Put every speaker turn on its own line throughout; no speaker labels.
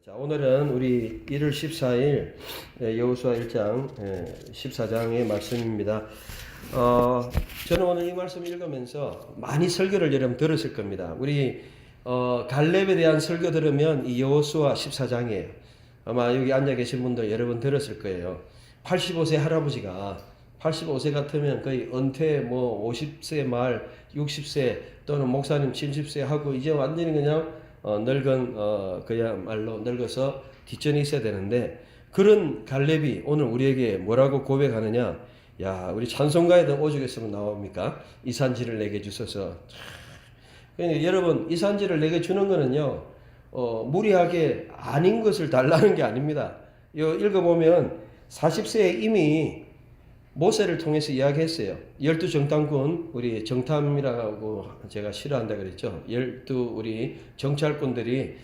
자, 오늘은 우리 1월 14일 여호수아 1장 14장의 말씀입니다. 저는 오늘 이 말씀 읽으면서 많이 설교를 여러분 들었을 겁니다. 우리 갈렙에 대한 설교 들으면 이 여호수아 14장이에요. 아마 여기 앉아 계신 분들 여러 번 들었을 거예요. 85세 할아버지가 85세 같으면 거의 은퇴 50세 말 60세 또는 목사님 70세 하고 이제 완전히 그냥 늙은 그야말로 늙어서 뒷전이 있어야 되는데, 그런 갈렙이 오늘 우리에게 뭐라고 고백하느냐. 야, 우리 찬송가에도 오죽했으면 나옵니까? 이 산지를 내게 주소서. 그러니까 여러분, 이 산지를 내게 주는 거는요, 무리하게 아닌 것을 달라는 게 아닙니다. 읽어보면 40세에 이미 모세를 통해서 이야기했어요. 12정탐군, 우리 정탐이라고 제가 싫어한다 그랬죠. 12 우리 정찰꾼들이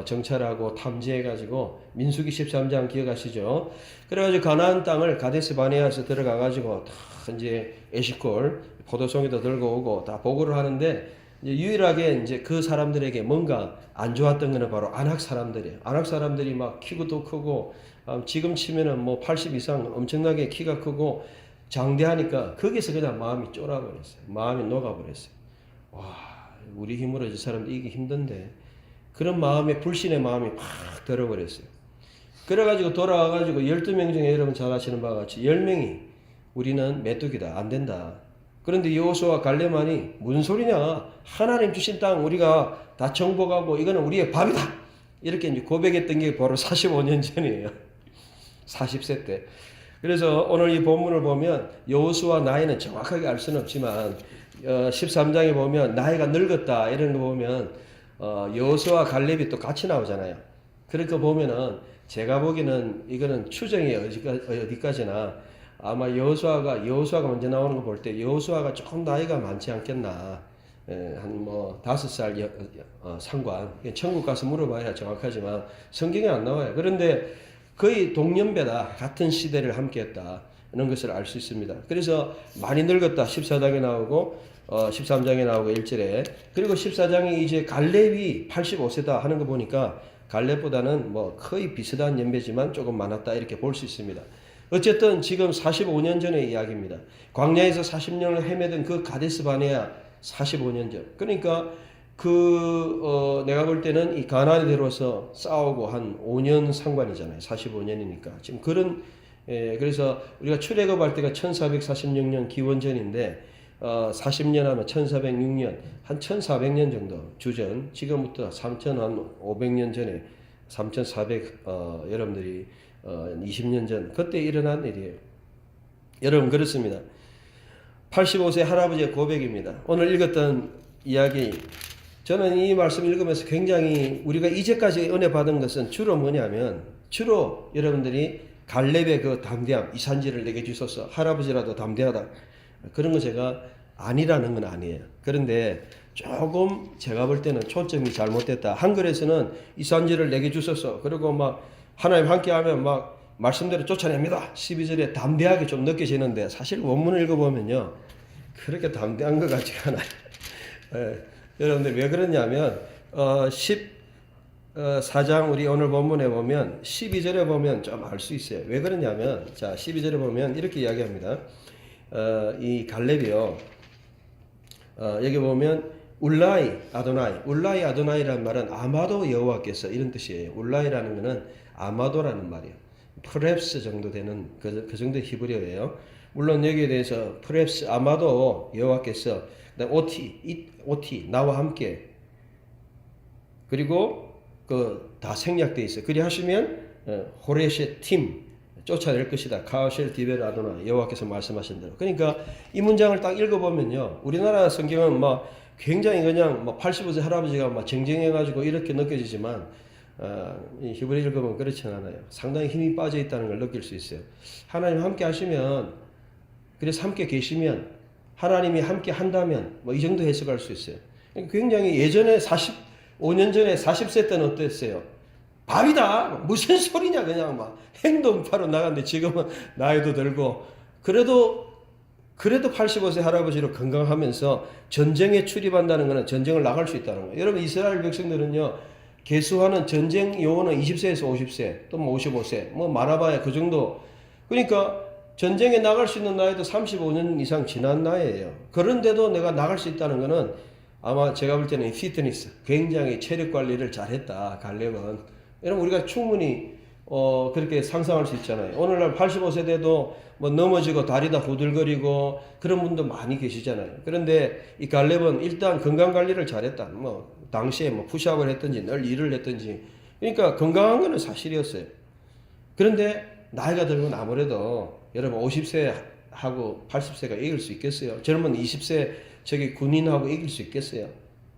정찰하고 탐지해가지고 민수기 13장 기억하시죠? 그래가지고 가나안 땅을 가데스 바네아에서 들어가가지고 다 이제 에시콜 포도송이도 들고 오고 다 보고를 하는데, 이제 유일하게 이제 그 사람들에게 뭔가 안 좋았던 거는 바로 아낙 사람들이에요. 아낙 사람들이 막 키도 크고 지금 치면은 80 이상 엄청나게 키가 크고 장대하니까 거기서 그냥 마음이 쫄아버렸어요. 마음이 녹아버렸어요. 와, 우리 힘으로 저 사람들 이기기 힘든데, 그런 마음에 불신의 마음이 팍 들어버렸어요. 그래가지고 돌아와가지고 12명 중에 여러분 잘 아시는 바와 같이 10명이 우리는 메뚜기다, 안 된다. 그런데 여호수아와 갈렙만이 무슨 소리냐, 하나님 주신 땅 우리가 다 정복하고 이거는 우리의 밥이다, 이렇게 이제 고백했던 게 바로 45년 전이에요. 40세 때. 그래서 오늘 이 본문을 보면 여호수아 나이는 정확하게 알 수는 없지만 13장에 보면 나이가 늙었다 이런 거 보면 여호수아 갈렙이 또 같이 나오잖아요. 그러니까 보면은 제가 보기에는 이거는 추정이 어디까지나 아마 여호수아가 먼저 나오는 거 볼 때 여호수아가 조금 나이가 많지 않겠나. 한 5살 상관. 천국 가서 물어봐야 정확하지만 성경에 안 나와요. 그런데 거의 동년배다, 같은 시대를 함께했다 이런 것을 알 수 있습니다. 그래서 많이 늙었다 14장에 나오고 13장에 나오고 1절에, 그리고 14장에 이제 갈렙이 85세다 하는 거 보니까 갈렙보다는 거의 비슷한 연배지만 조금 많았다 이렇게 볼 수 있습니다. 어쨌든 지금 45년 전의 이야기입니다. 광야에서 40년을 헤매던 그 가데스 바네아 45년 전. 그러니까 내가 볼 때는 이 가나안에 들어와서 싸우고 한 5년 상관이잖아요. 45년이니까. 지금 그래서 우리가 출애굽할 때가 1446년 기원전인데, 40년 하면 1406년, 한 1400년 정도 주전, 지금부터 3500년 전에 3400, 여러분들이 20년 전, 그때 일어난 일이에요. 여러분, 그렇습니다. 85세 할아버지의 고백입니다. 오늘 읽었던 이야기, 저는 이 말씀 읽으면서 굉장히 우리가 이제까지 은혜 받은 것은 주로 뭐냐면, 주로 여러분들이 갈렙의 그 담대함, 이 산지를 내게 주소서, 할아버지라도 담대하다, 그런 거 제가 아니라는 건 아니에요. 그런데 조금 제가 볼 때는 초점이 잘못됐다. 한글에서는 이 산지를 내게 주소서, 그리고 하나님 함께하면 말씀대로 쫓아냅니다, 12절에 담대하게 좀 느껴지는데, 사실 원문을 읽어보면요 그렇게 담대한 것 같지가 않아요. 여러분들 왜 그러냐면 14장 우리 오늘 본문에 보면 12절에 보면 좀 알 수 있어요. 왜 그러냐면, 자 12절에 보면 이렇게 이야기합니다. 이 갈렙이요, 여기 보면 울라이 아도나이라는 말은 아마도 여호와께서, 이런 뜻이에요. 울라이라는 것은 아마도라는 말이에요. perhaps 정도 되는 그 정도의 히브리어예요. 물론 여기에 대해서 perhaps 아마도 여호와께서, OT 나와 함께, 그리고 다 생략되어 있어요. 그리 하시면 호레시 팀 쫓아낼 것이다. 카오쉘 디벨 아도나, 여호와께서 말씀하신 대로. 그러니까 이 문장을 딱 읽어보면요, 우리나라 성경은 굉장히 그냥 85세 할아버지가 쟁쟁해가지고 이렇게 느껴지지만, 이 히브리 읽으면 그렇지 않아요. 상당히 힘이 빠져 있다는 걸 느낄 수 있어요. 하나님 함께 하시면, 그래서 함께 계시면, 하나님이 함께 한다면 이 정도 해석할 수 있어요. 굉장히 예전에 45년 전에 40세 때는 어땠어요? 밥이다, 무슨 소리냐, 그냥 행동파로 나갔는데 지금은 나이도 들고, 그래도 85세 할아버지로 건강하면서 전쟁에 출입한다는 것은 전쟁을 나갈 수 있다는 거예요. 여러분, 이스라엘 백성들은요 개수하는 전쟁 요원은 20세에서 50세, 또 뭐 55세, 뭐 많아봐야 그 정도. 그러니까 전쟁에 나갈 수 있는 나이도 35년 이상 지난 나이예요. 그런데도 내가 나갈 수 있다는 거는 아마 제가 볼 때는 피트니스, 굉장히 체력 관리를 잘했다, 갈렙은. 여러분, 우리가 충분히 그렇게 상상할 수 있잖아요. 오늘날 85세 돼도 뭐 넘어지고 다리다 후들거리고 그런 분도 많이 계시잖아요. 그런데 이 갈렙은 일단 건강 관리를 잘했다. 뭐 당시에 뭐 푸시업을 했든지 늘 일을 했든지, 그러니까 건강한 거는 사실이었어요. 그런데 나이가 들면 아무래도 여러분 50세 하고 80세가 이길 수 있겠어요? 젊은 20세 저기 군인하고 이길 수 있겠어요?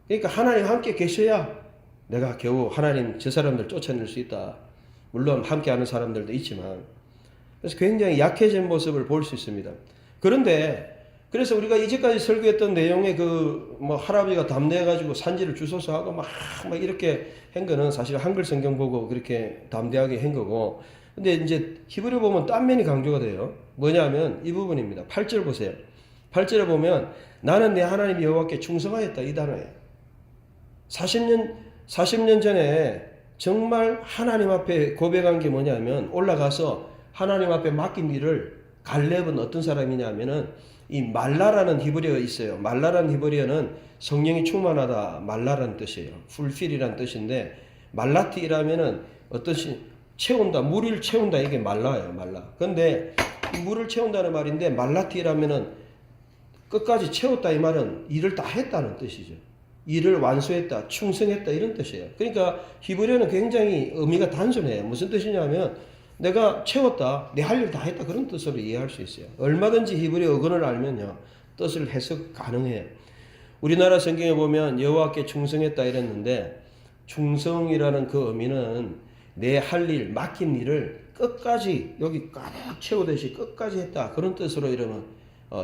그러니까 하나님 함께 계셔야 내가 겨우 하나님 저 사람들 쫓아낼 수 있다. 물론 함께 하는 사람들도 있지만, 그래서 굉장히 약해진 모습을 볼 수 있습니다. 그런데 그래서 우리가 이제까지 설교했던 내용에 그 뭐 할아버지가 담대해가지고 산지를 주소서 하고 막 이렇게 한 거는 사실 한글 성경 보고 그렇게 담대하게 한 거고, 근데 이제 히브리 보면 딴 면이 강조가 돼요. 뭐냐면 이 부분입니다. 8절 보세요. 8절에 보면 나는 내 하나님 여호와께 충성하였다, 이 단어예요. 40년 전에 정말 하나님 앞에 고백한 게 뭐냐면, 올라가서 하나님 앞에 맡긴 일을, 갈렙은 어떤 사람이냐면은 이 말라라는 히브리어가 있어요. 말라라는 히브리어는 성령이 충만하다, 말라라는 뜻이에요. 풀필이라는 뜻인데, 말라티라면은 어떤 채운다, 물을 채운다, 이게 말라예요, 말라. 근데 물을 채운다는 말인데, 말라티라면은 끝까지 채웠다, 이 말은 일을 다 했다는 뜻이죠. 일을 완수했다, 충성했다, 이런 뜻이에요. 그러니까 히브리어는 굉장히 의미가 단순해요. 무슨 뜻이냐면 내가 채웠다, 내 할 일 다 했다, 그런 뜻으로 이해할 수 있어요. 얼마든지 히브리어 어근을 알면요, 뜻을 해석 가능해요. 우리나라 성경에 보면 여호와께 충성했다 이랬는데, 충성이라는 그 의미는 내 할 일, 맡긴 일을 끝까지 여기 가득 채우듯이 끝까지 했다, 그런 뜻으로 이러면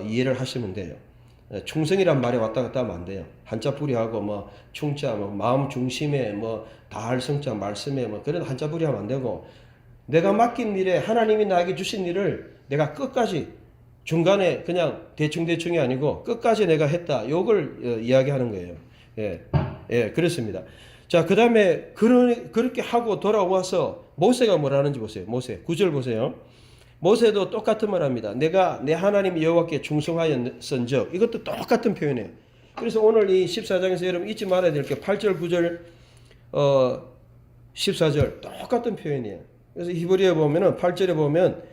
이해를 하시면 돼요. 충성이란 말이 왔다 갔다 하면 안 돼요. 한자 뿌리하고 뭐 충자, 뭐 마음 중심에 뭐 다할 성자 말씀에 뭐 그런 한자 뿌리하면 안 되고, 내가 맡긴 일에 하나님이 나에게 주신 일을 내가 끝까지, 중간에 그냥 대충대충이 아니고 끝까지 내가 했다, 요걸 이야기하는 거예요. 예, 그렇습니다. 자, 그 다음에 그렇게 하고 돌아와서 모세가 뭐라는지 보세요. 모세 9절 보세요. 모세도 똑같은 말 합니다. 내가 내 하나님 여호와께 충성하였은즉, 이것도 똑같은 표현이에요. 그래서 오늘 이 14장에서 여러분 잊지 말아야 될 게 8절, 9절, 14절 똑같은 표현이에요. 그래서 히브리어에 보면은 8절에 보면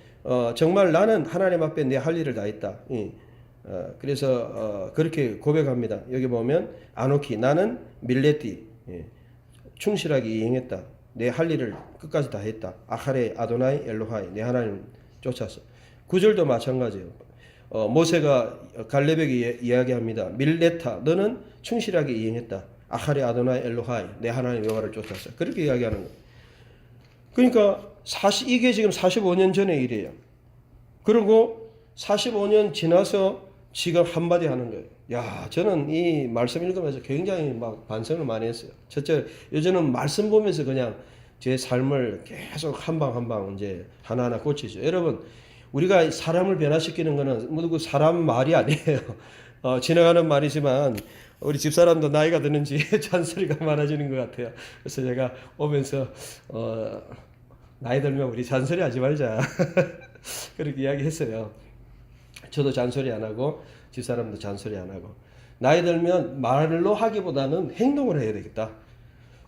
정말 나는 하나님 앞에 내 할 일을 다 했다. 그래서 그렇게 고백합니다. 여기 보면 아노키, 나는 밀레티, 충실하게 이행했다. 내 할 일을 끝까지 다 했다. 아하레 아도나이 엘로하이, 내 하나님 쫓아서. 9절도 마찬가지예요. 모세가 갈렙에게 이야기합니다. 밀레타, 너는 충실하게 이행했다. 아하레 아도나이 엘로하이, 내 하나님 여호와를 쫓아서. 그렇게 이야기하는 거예요. 그러니까 이게 지금 45년 전의 일이에요. 그리고 45년 지나서 지금 한마디 하는 거예요. 야, 저는 이 말씀 읽으면서 굉장히 막 반성을 많이 했어요. 첫째, 요즘은 말씀 보면서 그냥 제 삶을 계속 한 방 한 방 이제 하나하나 고치죠. 여러분, 우리가 사람을 변화시키는 거는 뭐 사람 말이 아니에요. 지나가는 말이지만 우리 집사람도 나이가 드는지 잔소리가 많아지는 것 같아요. 그래서 제가 오면서 나이 들면 우리 잔소리 하지 말자 그렇게 이야기했어요. 저도 잔소리 안 하고 집사람도 잔소리 안 하고, 나이 들면 말로 하기보다는 행동을 해야 되겠다.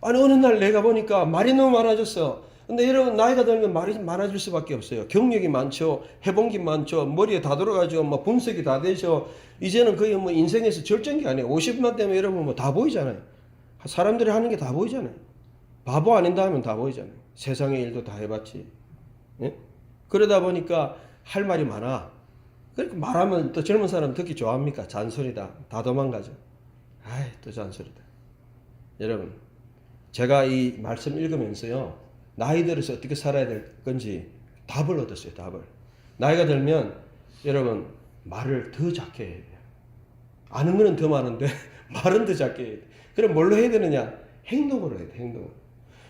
아니, 어느 날 내가 보니까 말이 너무 많아졌어. 근데 여러분, 나이가 들면 말이 많아질 수밖에 없어요. 경력이 많죠, 해본 게 많죠, 머리에 다 들어가죠, 뭐 분석이 다 되죠. 이제는 거의 뭐 인생에서 절정기 아니에요. 50만 되면 여러분 뭐 다 보이잖아요. 사람들이 하는 게 다 보이잖아요. 바보 아닌다 하면 다 보이잖아요. 세상의 일도 다 해봤지. 예? 그러다 보니까 할 말이 많아. 그렇게 말하면 또 젊은 사람 듣기 좋아합니까? 잔소리다. 다 도망가죠. 아이, 또 잔소리다. 여러분, 제가 이 말씀 읽으면서요, 나이 들어서 어떻게 살아야 될 건지 답을 얻었어요. 답을. 나이가 들면 여러분, 말을 더 작게 해야 돼요. 아는 거는 더 많은데 말은 더 작게 해야 돼요. 그럼 뭘로 해야 되느냐? 행동으로 해야 돼요. 행동으로.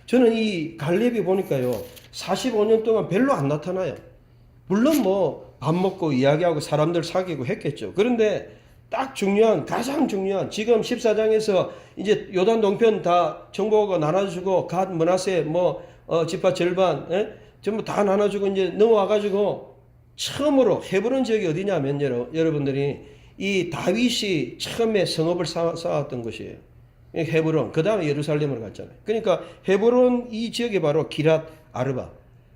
저는 이 갈렙이 보니까요, 45년 동안 별로 안 나타나요. 물론 뭐 밥 먹고 이야기하고 사람들 사귀고 했겠죠. 그런데 딱 중요한, 가장 중요한, 지금 14장에서 이제 요단 동편 다 정보가 나눠주고, 갓, 므낫세, 지파 절반, 전부 다 나눠주고, 이제 넘어와가지고, 처음으로 헤브론 지역이 어디냐면, 여러분들이 이 다윗이 처음에 성읍을 쌓았던 것이에요. 헤브론, 그 다음에 예루살렘으로 갔잖아요. 그러니까 헤브론 이 지역이 바로 기랏 아르바.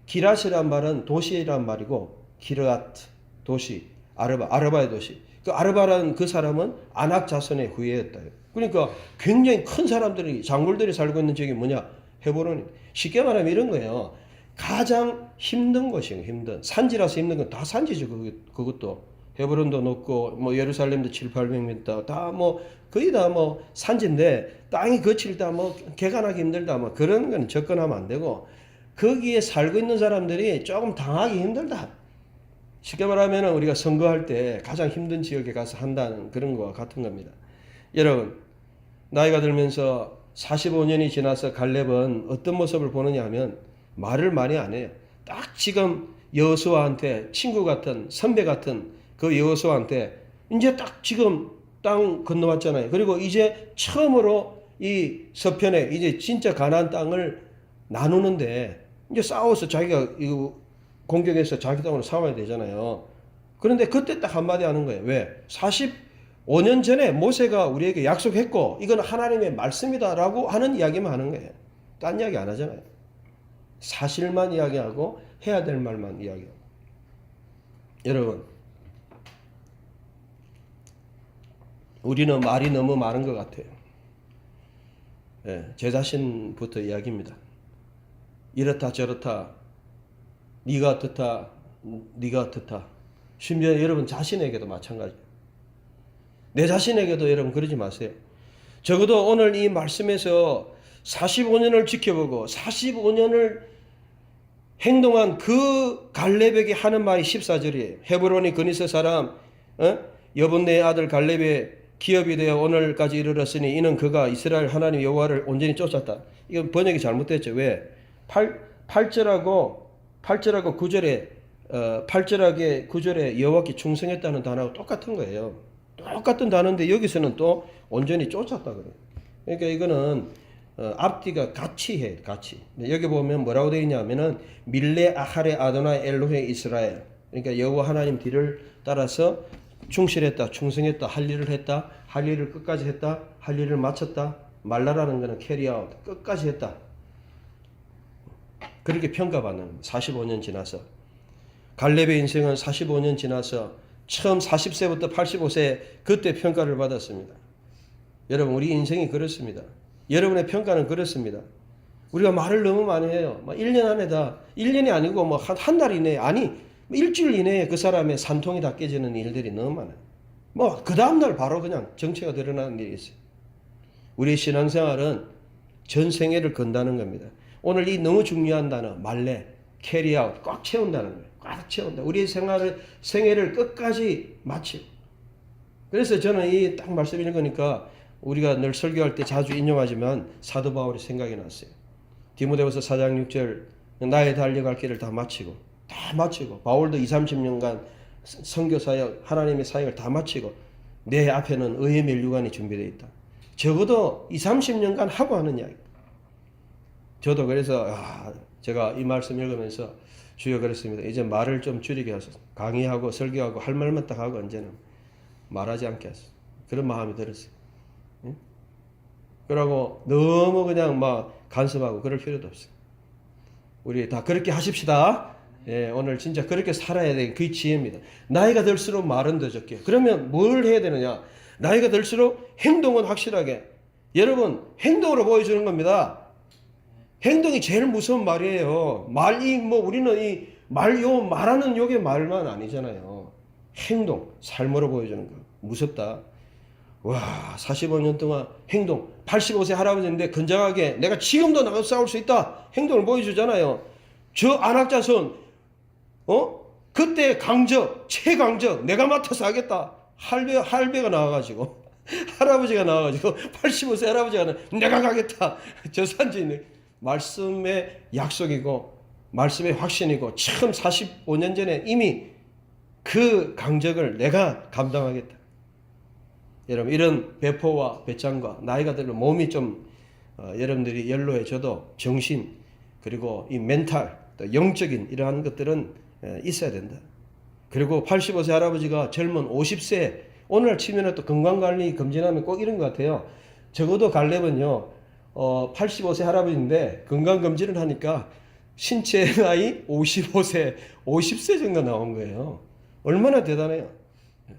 기랏이란 말은 도시란 말이고, 기르앗, 도시, 아르바의 도시. 그 아르바라는 그 사람은 아낙 자손의 후예였다. 그러니까 굉장히 큰 사람들이, 장굴들이 살고 있는 지역이 뭐냐? 헤브론이. 쉽게 말하면 이런 거예요. 가장 힘든 곳이에요. 힘든. 산지라서 힘든 건 다 산지죠. 그것도. 헤브론도 높고, 예루살렘도 700~800m, 거의 다 산지인데, 땅이 거칠다, 개간하기 힘들다, 그런 건 접근하면 안 되고, 거기에 살고 있는 사람들이 조금 당하기 힘들다. 쉽게 말하면 우리가 선거할 때 가장 힘든 지역에 가서 한다는 그런 거와 같은 겁니다. 여러분, 나이가 들면서 45년이 지나서 갈렙은 어떤 모습을 보느냐 하면 말을 많이 안 해요. 딱 지금 여호수아한테 친구 같은, 선배 같은 그 여호수아한테 이제 딱 지금 땅 건너왔잖아요. 그리고 이제 처음으로 이 서편에 이제 진짜 가나안 땅을 나누는데 이제 싸워서 자기가 이거 공격해서 자기 땅으로 삼아야 되잖아요. 그런데 그때 딱 한마디 하는 거예요. 왜? 45년 전에 모세가 우리에게 약속했고 이건 하나님의 말씀이다라고 하는 이야기만 하는 거예요. 딴 이야기 안 하잖아요. 사실만 이야기하고 해야 될 말만 이야기하고. 여러분, 우리는 말이 너무 많은 것 같아요. 제 자신부터 이야기입니다. 이렇다 저렇다, 네가 어떻다, 네가 어떻다. 심지어 여러분 자신에게도 마찬가지예요. 내 자신에게도 여러분 그러지 마세요. 적어도 오늘 이 말씀에서 45년을 지켜보고 45년을 행동한 그 갈렙에게 하는 말이 14절이에요. 헤브론이 그니스 사람 여분네의 아들 갈렙의 기업이 되어 오늘까지 이르렀으니 이는 그가 이스라엘 하나님 여호와를 온전히 쫓았다. 이건 번역이 잘못됐죠. 왜? 8절하고 9절에 8절하게 9절에 여호와께 충성했다는 단어하고 똑같은 거예요. 똑같은 단어인데 여기서는 또 온전히 쫓았다 그래요. 그러니까 이거는 앞뒤가 같이 해요. 같이. 여기 보면 뭐라고 되어 있냐면은 밀레 아하레 아도나이 엘로헤 이스라엘. 그러니까 여호와 하나님 뒤를 따라서 충실했다, 충성했다, 할 일을 했다, 할 일을 끝까지 했다, 할 일을 마쳤다. 말라라는 거는 캐리아웃, 끝까지 했다. 그렇게 평가받는 45년 지나서. 갈렙의 인생은 45년 지나서 처음 40세부터 85세 그때 평가를 받았습니다. 여러분, 우리 인생이 그렇습니다. 여러분의 평가는 그렇습니다. 우리가 말을 너무 많이 해요. 1년 안에다, 1년이 아니고 한 달 이내에, 아니 일주일 이내에 그 사람의 산통이 다 깨지는 일들이 너무 많아요. 그 다음날 바로 그냥 정체가 드러나는 일이 있어요. 우리의 신앙생활은 전 생애를 건다는 겁니다. 오늘 이 너무 중요한 단어, 말레, 캐리아웃, 꽉 채운다는 거예요. 꽉 채운다. 우리의 생애를 끝까지 마치고. 그래서 저는 이 딱 말씀 읽으니까 우리가 늘 설교할 때 자주 인용하지만 사도 바울이 생각이 났어요. 디모데후서 4장 6절, 나의 달려갈 길을 다 마치고 바울도 20~30년간 선교 사역, 하나님의 사역을 다 마치고 내 앞에는 의의 면류관이 준비되어 있다. 적어도 20~30년간 하고 하는 이야기. 저도 그래서 제가 이 말씀 읽으면서 주여 그랬습니다. 이제 말을 좀 줄이게 하소서. 강의하고 설교하고 할 말만 딱 하고 언제는 말하지 않게 하소서. 그런 마음이 들었어요. 응? 그러고 너무 그냥 간섭하고 그럴 필요도 없어요. 우리 다 그렇게 하십시다. 오늘 진짜 그렇게 살아야 되는 그 지혜입니다. 나이가 들수록 말은 더 적게. 그러면 뭘 해야 되느냐? 나이가 들수록 행동은 확실하게. 여러분, 행동으로 보여주는 겁니다. 행동이 제일 무서운 말이에요. 우리는 말하는 요게 말만 아니잖아요. 행동, 삶으로 보여주는 거. 무섭다. 와, 45년 동안 행동. 85세 할아버지인데 건장하게 내가 지금도 나가서 싸울 수 있다. 행동을 보여주잖아요. 저 안학자손, 그때 최강적, 내가 맡아서 하겠다. 할배가 나와가지고, 할아버지가 나와가지고, 85세 할아버지가 내가 가겠다. 저 산지는 말씀의 약속이고, 말씀의 확신이고, 처음 45년 전에 이미 그 강적을 내가 감당하겠다. 여러분 이런 배포와 배짱과 나이가 들면 몸이 좀 여러분들이 연로해져도 정신 그리고 이 멘탈 또 영적인 이러한 것들은 있어야 된다. 그리고 85세 할아버지가 젊은 50세 오늘 치면은 또 건강관리 검진하면 꼭 이런 것 같아요. 적어도 갈렙은요 85세 할아버지인데 건강검진을 하니까 신체 나이 55세 50세 정도 나온 거예요. 얼마나 대단해요.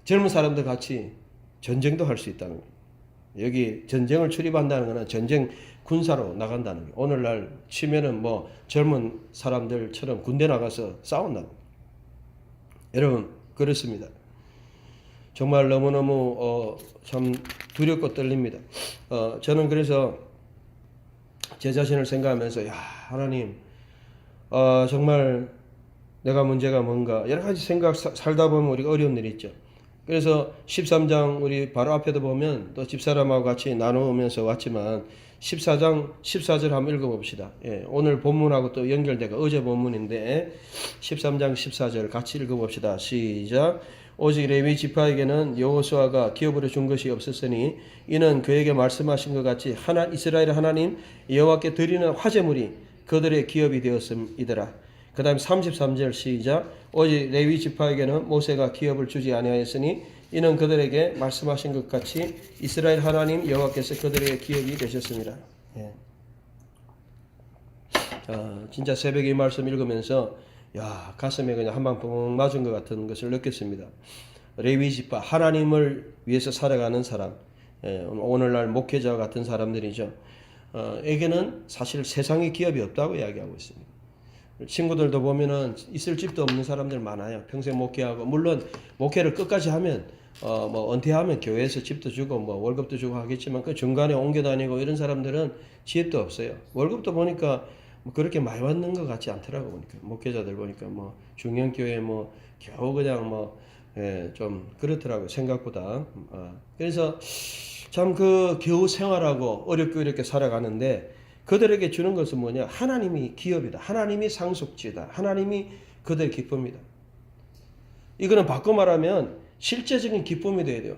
젊은 사람들 같이 전쟁도 할 수 있다는 거예요. 여기 전쟁을 출입한다는 것은 전쟁 군사로 나간다는 거예요. 오늘날 치면은 뭐 젊은 사람들처럼 군대 나가서 싸운다는 거예요. 여러분 그렇습니다. 정말 너무너무 참 두렵고 떨립니다. 저는 그래서 제 자신을 생각하면서 야 하나님 정말 내가 문제가 뭔가 여러 가지 생각 살다 보면 우리가 어려운 일이 있죠. 그래서 13장 우리 바로 앞에도 보면 또 집사람하고 같이 나누면서 왔지만 14장 14절 한번 읽어봅시다. 예, 오늘 본문하고 또 연결되고 어제 본문인데 13장 14절 같이 읽어봅시다. 시작. 오직 레위 지파에게는 여호수아가 기업으로 준 것이 없었으니 이는 그에게 말씀하신 것 같이 이스라엘 하나님 여호와께 드리는 화제물이 그들의 기업이 되었음이더라. 그 다음 33절 시작. 오직 레위 지파에게는 모세가 기업을 주지 아니하였으니 이는 그들에게 말씀하신 것 같이 이스라엘 하나님 여호와께서 그들에게 기업이 되셨습니다. 예. 진짜 새벽에 이 말씀 읽으면서 야 가슴에 그냥 한 방 뻥 맞은 것 같은 것을 느꼈습니다. 레위 지파 하나님을 위해서 살아가는 사람, 오늘날 목회자 같은 사람들이죠. 에게는 사실 세상에 기업이 없다고 이야기하고 있습니다. 친구들도 보면은 있을 집도 없는 사람들 많아요. 평생 목회하고 물론 목회를 끝까지 하면 뭐 은퇴하면 교회에서 집도 주고 뭐 월급도 주고 하겠지만 그 중간에 옮겨 다니고 이런 사람들은 집도 없어요. 월급도 보니까 뭐 그렇게 많이 받는 것 같지 않더라고 보니까 목회자들 보니까 뭐 중형교회 뭐 겨우 그냥 뭐 좀 그렇더라고 생각보다. 그래서 참 그 겨우 생활하고 어렵게 이렇게 살아가는데 그들에게 주는 것은 뭐냐? 하나님이 기업이다. 하나님이 상속지다. 하나님이 그들의 기쁨이다. 이거는 바꿔 말하면 실제적인 기쁨이 돼야 돼요.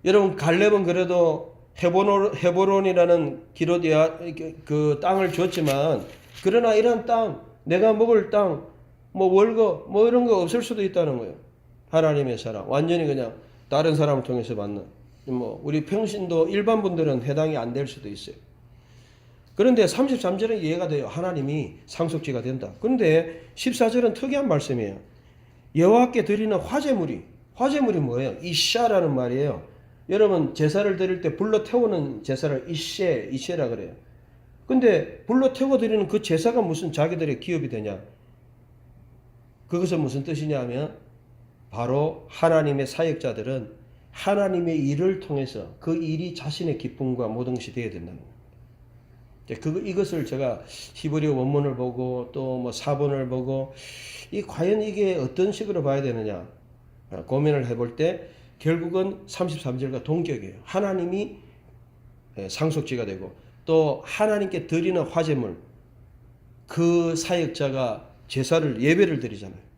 여러분 갈렙은 그래도 헤브론이라는 기로디아 그 땅을 줬지만 그러나 이런 땅, 내가 먹을 땅, 뭐 월급 뭐 이런 거 없을 수도 있다는 거예요. 하나님의 사랑 완전히 그냥 다른 사람을 통해서 받는 뭐 우리 평신도 일반 분들은 해당이 안 될 수도 있어요. 그런데 33절은 이해가 돼요. 하나님이 상속지가 된다. 그런데 14절은 특이한 말씀이에요. 여호와께 드리는 화제물이 뭐예요? 이샤라는 말이에요. 여러분 제사를 드릴 때 불러 태우는 제사를 이셰라 그래요. 근데 불러 태워 드리는 그 제사가 무슨 자기들의 기업이 되냐? 그것은 무슨 뜻이냐 하면 바로 하나님의 사역자들은 하나님의 일을 통해서 그 일이 자신의 기쁨과 모든 것이 되어야 된다는 거예요. 이것을 제가 히브리어 원문을 보고 또 뭐 사본을 보고 과연 이게 어떤 식으로 봐야 되느냐 고민을 해볼 때 결국은 33절과 동격이에요. 하나님이 상속지가 되고 또 하나님께 드리는 화제물 그 사역자가 제사를 예배를 드리잖아요.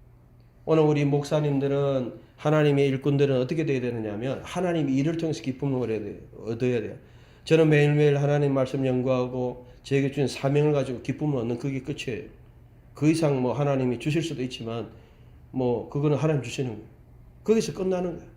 오늘 우리 목사님들은 하나님의 일꾼들은 어떻게 돼야 되느냐면 하나님이 일을 통해서 기쁨을 얻어야 돼요. 저는 매일매일 하나님 말씀 연구하고 제게 주신 사명을 가지고 기쁨을 얻는 그게 끝이에요. 그 이상 뭐 하나님이 주실 수도 있지만 뭐 그거는 하나님 주시는 거예요. 거기서 끝나는 거예요.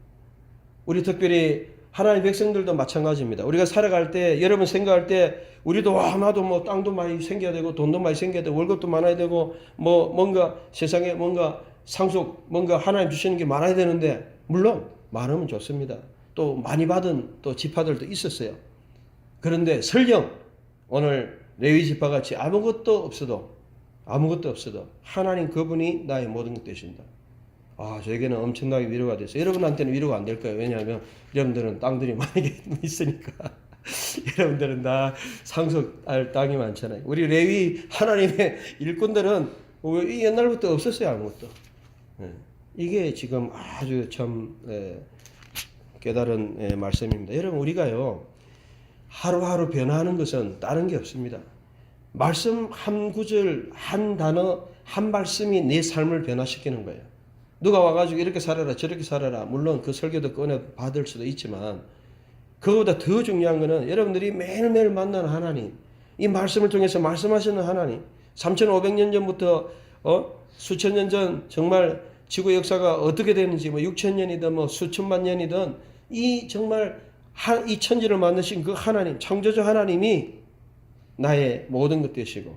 우리 특별히 하나님 백성들도 마찬가지입니다. 우리가 살아갈 때 여러분 생각할 때 우리도 나도 뭐 땅도 많이 생겨야 되고 돈도 많이 생겨야 되고 월급도 많아야 되고 뭐 뭔가 세상에 뭔가 상속 뭔가 하나님 주시는 게 많아야 되는데 물론 많으면 좋습니다. 또 많이 받은 또 지파들도 있었어요. 그런데 설령 오늘 레위 지파 같이 아무것도 없어도 하나님 그분이 나의 모든 것 되신다. 저에게는 엄청나게 위로가 됐어요. 여러분한테는 위로가 안 될 거예요. 왜냐하면 여러분들은 땅들이 많이 있으니까. 여러분들은 다 상속할 땅이 많잖아요. 우리 레위 하나님의 일꾼들은 옛날부터 없었어요. 아무것도. 이게 지금 아주 참 깨달은 말씀입니다. 여러분 우리가요 하루하루 변화하는 것은 다른 게 없습니다. 말씀 한 구절 한 단어 한 말씀이 내 삶을 변화시키는 거예요. 누가 와가지고 이렇게 살아라 저렇게 살아라 물론 그 설교도 꺼내 받을 수도 있지만 그거보다 더 중요한 거는 여러분들이 매일매일 만나는 하나님, 이 말씀을 통해서 말씀하시는 하나님, 3500년 전부터 수천 년 전 정말 지구 역사가 어떻게 되는지 뭐 6000년이든 뭐 수천만 년이든 이 정말 이 천지를 만드신 그 하나님, 창조주 하나님이 나의 모든 것 되시고,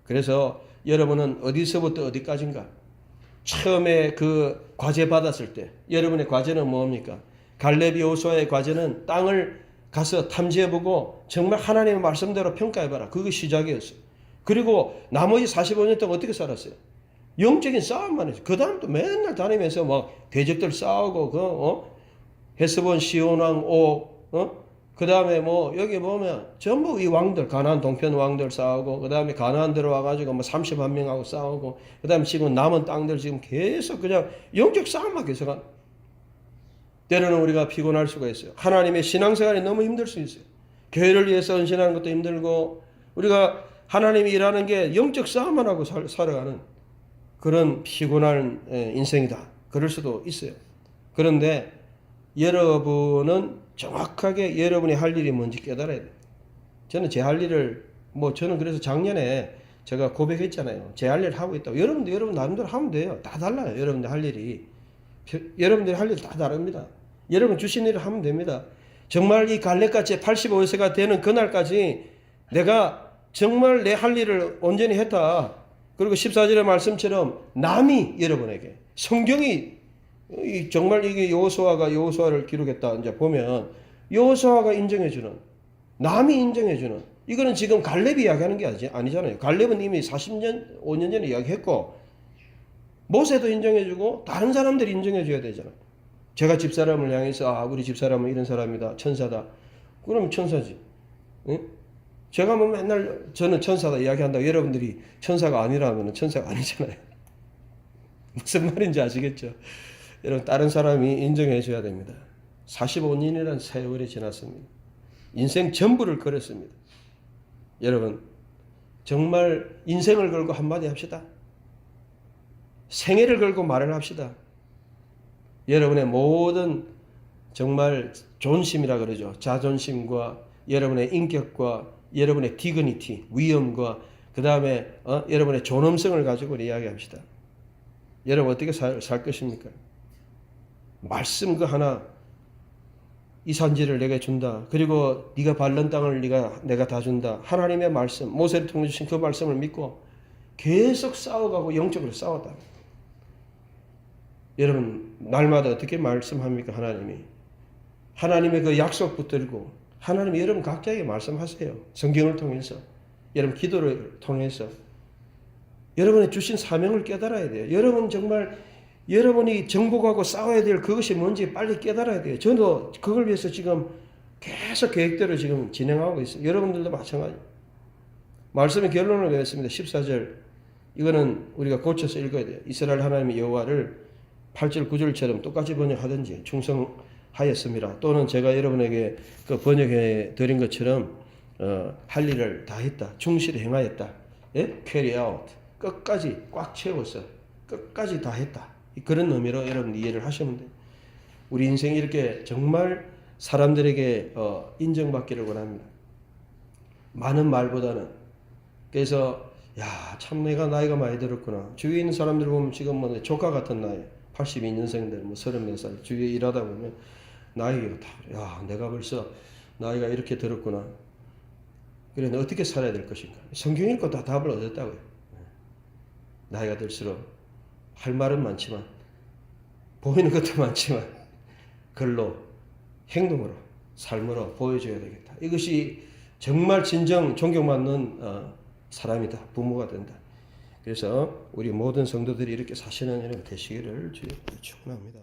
그래서 여러분은 어디서부터 어디까지인가? 처음에 그 과제 받았을 때 여러분의 과제는 뭡니까? 갈렙 여호수아의 과제는 땅을 가서 탐지해보고 정말 하나님의 말씀대로 평가해봐라. 그게 시작이었어요. 그리고 나머지 45년 동안 어떻게 살았어요? 영적인 싸움만 했어요. 그 다음 또 맨날 다니면서 막 대적들 싸우고 헤스본 시온왕 그 다음에 뭐 여기 보면 전부 이 왕들 가나안 동편 왕들 싸우고, 그 다음에 가나안 들어와가지고 뭐 31명하고 싸우고, 그 다음에 지금 남은 땅들 지금 계속 그냥 영적 싸움만 계속한. 때로는 우리가 피곤할 수가 있어요. 하나님의 신앙생활이 너무 힘들 수 있어요. 교회를 위해서 헌신하는 것도 힘들고, 우리가 하나님이 일하는 게 영적 싸움만 하고 살아가는 그런 피곤한 인생이다. 그럴 수도 있어요. 그런데 여러분은 정확하게 여러분이 할 일이 뭔지 깨달아야 돼요. 저는 제 할 일을 저는 그래서 작년에 제가 고백했잖아요. 제 할 일을 하고 있다고. 여러분도 여러분 나름대로 하면 돼요. 다 달라요. 여러분들 할 일이. 여러분들이 할 일 다 다릅니다. 여러분 주신 일을 하면 됩니다. 정말 이 갈렙같이 85세가 되는 그날까지 내가 정말 내 할 일을 온전히 했다. 그리고 14절의 말씀처럼 남이 여러분에게 성경이 정말 이게 여호수아를 기록했다. 이제 보면 여호수아가 인정해주는, 남이 인정해주는, 이거는 지금 갈렙이 이야기하는 게 아니잖아요. 갈렙은 이미 40년, 5년 전에 이야기했고, 모세도 인정해주고 다른 사람들이 인정해줘야 되잖아요. 제가 집사람을 향해서 우리 집사람은 이런 사람이다, 천사다. 그럼 천사지. 응? 제가 뭐 맨날 저는 천사다 이야기한다고 여러분들이 천사가 아니라면 천사가 아니잖아요. 무슨 말인지 아시겠죠? 여러분 다른 사람이 인정해 줘야 됩니다. 45년이라는 세월이 지났습니다. 인생 전부를 걸었습니다. 여러분 정말 인생을 걸고 한마디 합시다. 생애를 걸고 말을 합시다. 여러분의 모든 정말 존심이라 그러죠. 자존심과 여러분의 인격과 여러분의 디그니티, 위엄과 그 다음에 여러분의 존엄성을 가지고 이야기합시다. 여러분 어떻게 살 것입니까? 말씀 그 하나, 이 산지를 내게 준다. 그리고 네가 밟는 땅을 내가 다 준다. 하나님의 말씀, 모세를 통해 주신 그 말씀을 믿고 계속 싸워가고 영적으로 싸웠다. 여러분 날마다 어떻게 말씀합니까? 하나님의 그 약속 붙들고 하나님이 여러분 각자에게 말씀하세요. 성경을 통해서, 여러분 기도를 통해서 여러분의 주신 사명을 깨달아야 돼요. 여러분 정말 여러분이 정복하고 싸워야 될 그것이 뭔지 빨리 깨달아야 돼요. 저도 그걸 위해서 지금 계속 계획대로 지금 진행하고 있어요. 여러분들도 마찬가지. 말씀의 결론을 외웠습니다. 14절. 이거는 우리가 고쳐서 읽어야 돼요. 이스라엘 하나님의 여호와를 8절 9절처럼 똑같이 번역하든지 충성하였습니다. 또는 제가 여러분에게 그 번역해 드린 것처럼 할 일을 다 했다. 충실히 행하였다. 예? carry out. 끝까지 꽉 채웠어. 끝까지 다 했다. 그런 의미로 여러분 이해를 하시면 돼요. 우리 인생이 이렇게 정말 사람들에게 인정받기를 원합니다. 많은 말보다는. 그래서 참 내가 나이가 많이 들었구나. 주위에 있는 사람들 보면 지금 뭐 조카 같은 나이 82년생들 뭐 34살 주위에 일하다 보면 나이가 다 내가 벌써 나이가 이렇게 들었구나. 그래 어떻게 살아야 될 것인가. 성경 읽고 다 답을 얻었다고요. 나이가 들수록 할 말은 많지만 보이는 것도 많지만 글로 행동으로 삶으로 보여줘야 되겠다. 이것이 정말 진정 존경받는 사람이다. 부모가 된다. 그래서 우리 모든 성도들이 이렇게 사시는 여러분 되시기를 주여 축원합니다.